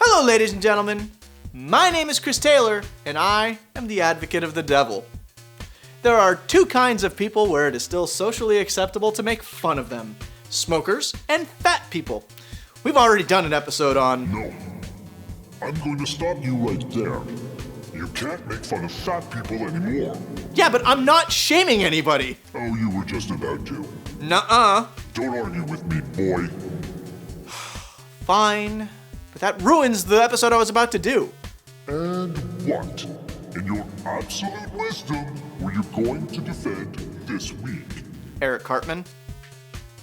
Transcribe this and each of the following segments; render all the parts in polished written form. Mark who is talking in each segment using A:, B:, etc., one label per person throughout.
A: Hello, ladies and gentlemen. My name is Chris Taylor, and I am the advocate of the devil. There are two kinds of people where it is still socially acceptable to make fun of them: smokers and fat people. We've already done an episode on...
B: No. I'm going to stop you right there. You can't make fun of fat people anymore.
A: Yeah, but I'm not shaming anybody.
B: Oh, you were just about to.
A: Nuh-uh.
B: Don't argue with me, boy.
A: Fine. But that ruins the episode I was about to do.
B: And what, in your absolute wisdom, were you going to defend this week?
A: Eric Cartman.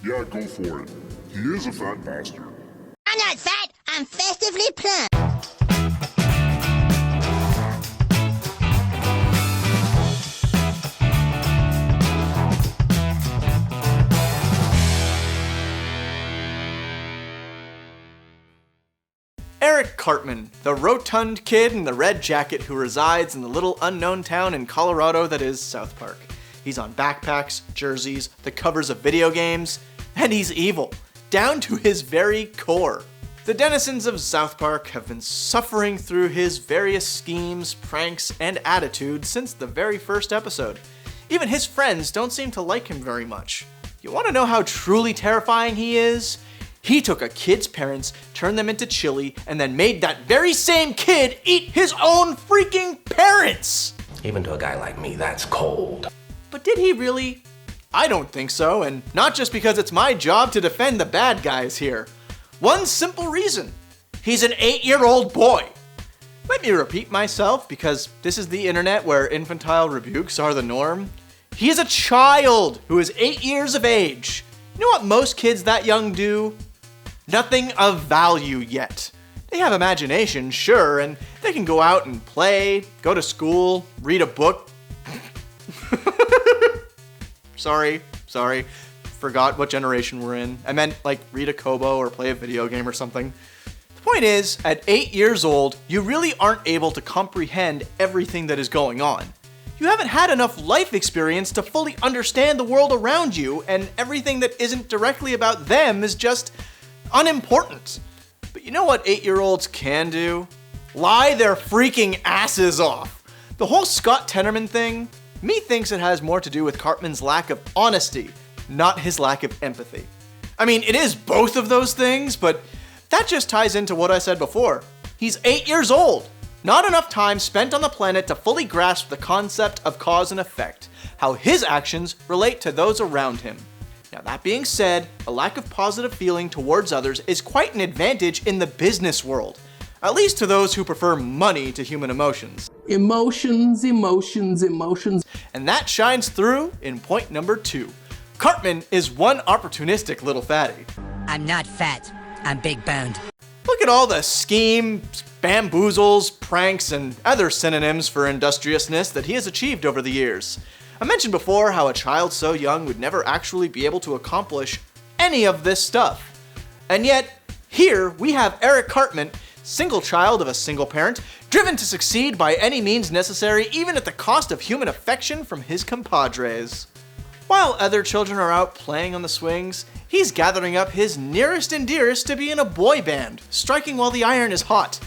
B: Yeah, go for it. He is a fat bastard.
C: I'm not fat, I'm festively plump.
A: Eric Cartman, the rotund kid in the red jacket who resides in the little unknown town in Colorado that is South Park. He's on backpacks, jerseys, the covers of video games, and he's evil, down to his very core. The denizens of South Park have been suffering through his various schemes, pranks, and attitudes since the very first episode. Even his friends don't seem to like him very much. You want to know how truly terrifying he is? He took a kid's parents, turned them into chili, and then made that very same kid eat his own freaking parents!
D: Even to a guy like me, that's cold.
A: But did he really? I don't think so, and not just because it's my job to defend the bad guys here. One simple reason. He's an 8-year-old boy. Let me repeat myself, because this is the internet where infantile rebukes are the norm. He is a child who is 8 years of age. You know what most kids that young do? Nothing of value yet. They have imagination, sure, and they can go out and play, go to school, read a book. Sorry. Forgot what generation we're in. I meant, like, read a Kobo or play a video game or something. The point is, at 8 years old, you really aren't able to comprehend everything that is going on. You haven't had enough life experience to fully understand the world around you, and everything that isn't directly about them is just unimportant. But you know what 8-year-olds can do? Lie their freaking asses off. The whole Scott Tenorman thing, me thinks it has more to do with Cartman's lack of honesty, not his lack of empathy. I mean, it is both of those things, but that just ties into what I said before. He's 8 years old. Not enough time spent on the planet to fully grasp the concept of cause and effect, how his actions relate to those around him. Now, that being said, a lack of positive feeling towards others is quite an advantage in the business world, at least to those who prefer money to human emotions.
E: Emotions.
A: And that shines through in point number 2. Cartman is one opportunistic little fatty.
C: I'm not fat, I'm big boned.
A: Look at all the schemes, bamboozles, pranks, and other synonyms for industriousness that he has achieved over the years. I mentioned before how a child so young would never actually be able to accomplish any of this stuff. And yet, here we have Eric Cartman, single child of a single parent, driven to succeed by any means necessary, even at the cost of human affection from his compadres. While other children are out playing on the swings, he's gathering up his nearest and dearest to be in a boy band, striking while the iron is hot.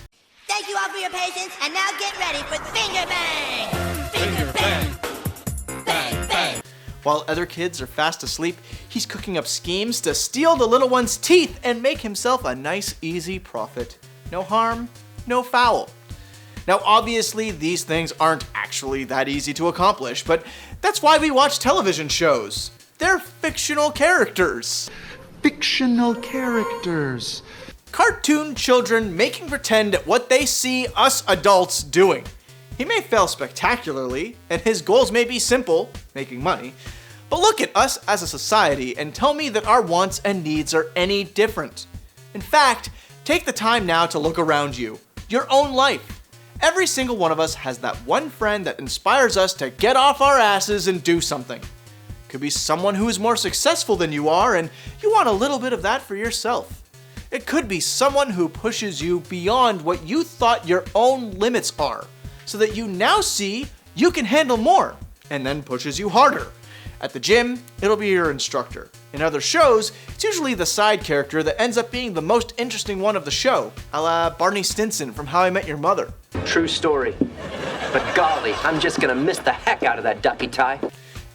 C: Thank you all for your patience, and now get ready for Finger Bang! Finger Bang! Bang, bang!
A: While other kids are fast asleep, he's cooking up schemes to steal the little one's teeth and make himself a nice, easy profit. No harm, no foul. Now, obviously, these things aren't actually that easy to accomplish, but that's why we watch television shows. They're fictional characters.
F: Fictional characters.
A: Cartoon children making pretend at what they see us adults doing. He may fail spectacularly, and his goals may be simple, making money, but look at us as a society and tell me that our wants and needs are any different. In fact, take the time now to look around you, your own life. Every single one of us has that one friend that inspires us to get off our asses and do something. Could be someone who is more successful than you are, and you want a little bit of that for yourself. It could be someone who pushes you beyond what you thought your own limits are, so that you now see you can handle more, and then pushes you harder. At the gym, it'll be your instructor. In other shows, it's usually the side character that ends up being the most interesting one of the show, a la Barney Stinson from How I Met Your Mother.
E: True story. But golly, I'm just gonna miss the heck out of that ducky tie.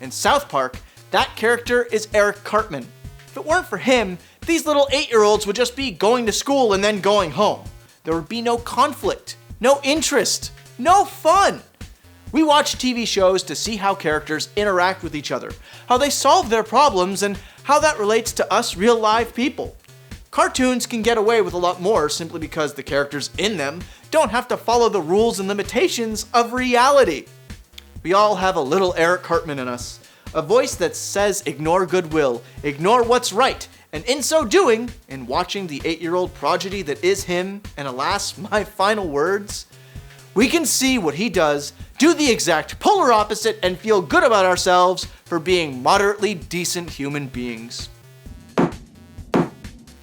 A: In South Park, that character is Eric Cartman. If it weren't for him, these little 8-year-olds would just be going to school and then going home. There would be no conflict, no interest, no fun. We watch TV shows to see how characters interact with each other, how they solve their problems, and how that relates to us real live people. Cartoons can get away with a lot more simply because the characters in them don't have to follow the rules and limitations of reality. We all have a little Eric Cartman in us, a voice that says ignore goodwill, ignore what's right, and in so doing, in watching the 8-year-old prodigy that is him, and alas, my final words, we can see what he does, do the exact polar opposite, and feel good about ourselves for being moderately decent human beings.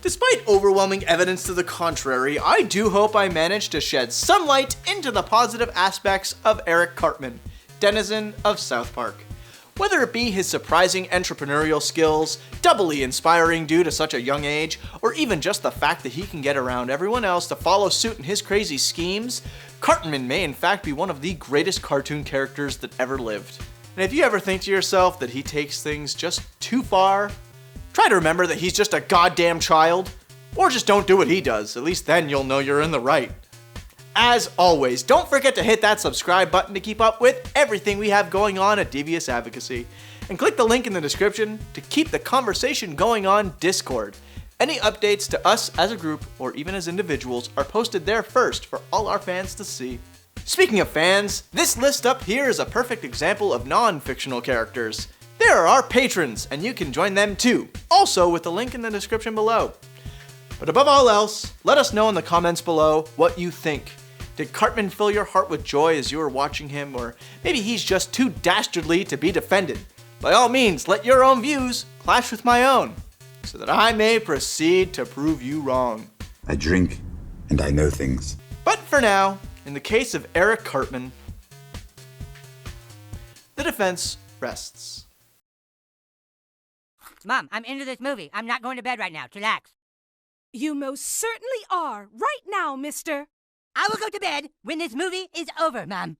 A: Despite overwhelming evidence to the contrary, I do hope I managed to shed some light into the positive aspects of Eric Cartman, denizen of South Park. Whether it be his surprising entrepreneurial skills, doubly inspiring due to such a young age, or even just the fact that he can get around everyone else to follow suit in his crazy schemes, Cartman may in fact be one of the greatest cartoon characters that ever lived. And if you ever think to yourself that he takes things just too far, try to remember that he's just a goddamn child, or just don't do what he does, at least then you'll know you're in the right. As always, don't forget to hit that subscribe button to keep up with everything we have going on at Devious Advocacy, and click the link in the description to keep the conversation going on Discord. Any updates to us as a group, or even as individuals, are posted there first for all our fans to see. Speaking of fans, this list up here is a perfect example of non-fictional characters. There are our patrons, and you can join them too, also with the link in the description below. But above all else, let us know in the comments below what you think. Did Cartman fill your heart with joy as you were watching him, or maybe he's just too dastardly to be defended? By all means, let your own views clash with my own, so that I may proceed to prove you wrong.
G: I drink, and I know things.
A: But for now, in the case of Eric Cartman, the defense rests.
C: Mom, I'm into this movie. I'm not going to bed right now. Chillax.
H: You most certainly are, right now, mister.
C: I will go to bed when this movie is over, Mom.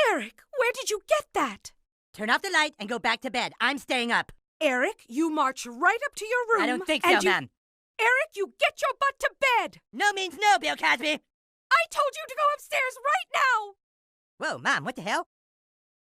H: Eric, where did you get that?
C: Turn off the light and go back to bed. I'm staying up.
H: Eric, you march right up to your room.
C: I don't think so, Mom.
H: Eric, you get your butt to bed.
C: No means no, Bill Cosby.
H: I told you to go upstairs right now.
C: Whoa, Mom, what the hell?